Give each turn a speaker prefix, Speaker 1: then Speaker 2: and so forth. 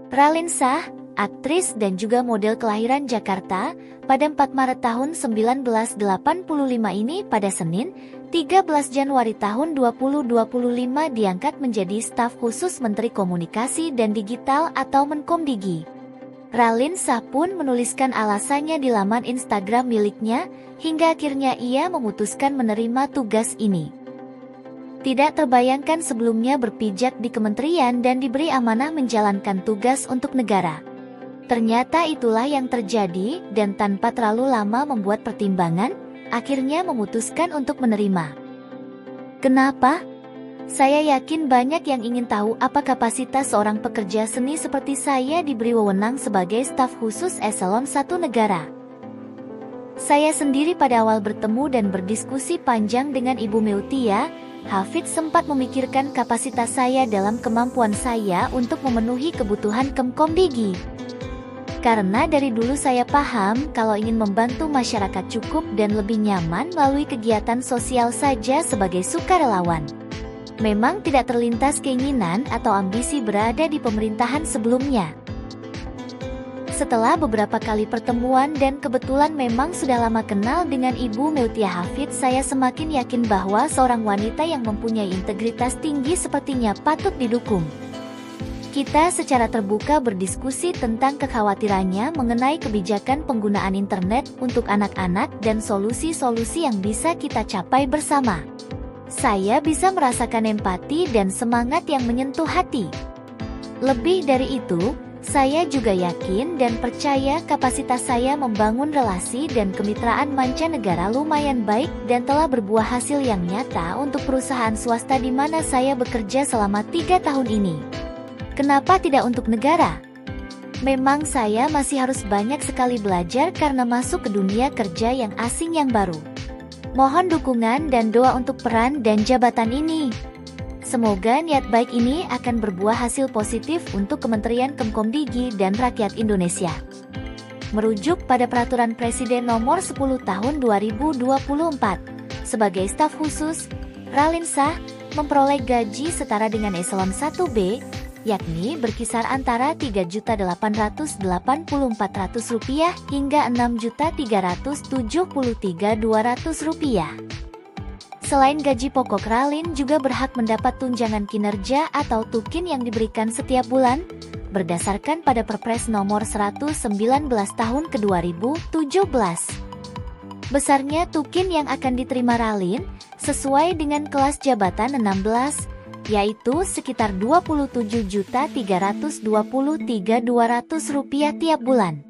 Speaker 1: Raline Shah, aktris dan juga model kelahiran Jakarta, pada 4 Maret tahun 1985 ini pada Senin, 13 Januari tahun 2025 diangkat menjadi staf khusus Menteri Komunikasi dan Digital atau Menkomdigi. Raline Shah pun menuliskan alasannya di laman Instagram miliknya, hingga akhirnya ia memutuskan menerima tugas ini. Tidak terbayangkan sebelumnya berpijak di kementerian dan diberi amanah menjalankan tugas untuk negara. Ternyata itulah yang terjadi dan tanpa terlalu lama membuat pertimbangan, akhirnya memutuskan untuk menerima. Kenapa? Saya yakin banyak yang ingin tahu apa kapasitas seorang pekerja seni seperti saya diberi wewenang sebagai staf khusus eselon 1 negara. Saya sendiri pada awal bertemu dan berdiskusi panjang dengan Ibu Meutia, Hafid sempat memikirkan kapasitas saya dalam kemampuan saya untuk memenuhi kebutuhan Kemkomdigi. Karena dari dulu saya paham kalau ingin membantu masyarakat cukup dan lebih nyaman melalui kegiatan sosial saja sebagai sukarelawan. Memang tidak terlintas keinginan atau ambisi berada di pemerintahan sebelumnya. Setelah beberapa kali pertemuan dan kebetulan memang sudah lama kenal dengan Ibu Meutia Hafid, saya semakin yakin bahwa seorang wanita yang mempunyai integritas tinggi sepertinya patut didukung. Kita secara terbuka berdiskusi tentang kekhawatirannya mengenai kebijakan penggunaan internet untuk anak-anak dan solusi-solusi yang bisa kita capai bersama. Saya bisa merasakan empati dan semangat yang menyentuh hati. Lebih dari itu, saya juga yakin dan percaya kapasitas saya membangun relasi dan kemitraan mancanegara lumayan baik dan telah berbuah hasil yang nyata untuk perusahaan swasta di mana saya bekerja selama 3 tahun ini. Kenapa tidak untuk negara? Memang saya masih harus banyak sekali belajar karena masuk ke dunia kerja yang asing yang baru. Mohon dukungan dan doa untuk peran dan jabatan ini. Semoga niat baik ini akan berbuah hasil positif untuk Kementerian Kemkomdigi dan rakyat Indonesia. Merujuk pada Peraturan Presiden Nomor 10 Tahun 2024, sebagai staf khusus, Raline Shah memperoleh gaji setara dengan eselon 1B, yakni berkisar antara Rp3.884.000 hingga Rp6.373.200. Selain gaji pokok, Raline juga berhak mendapat tunjangan kinerja atau tukin yang diberikan setiap bulan, berdasarkan pada Perpres Nomor 119 Tahun ke-2017. Besarnya tukin yang akan diterima Raline, sesuai dengan kelas jabatan 16, yaitu sekitar Rp27.323.200 tiap bulan.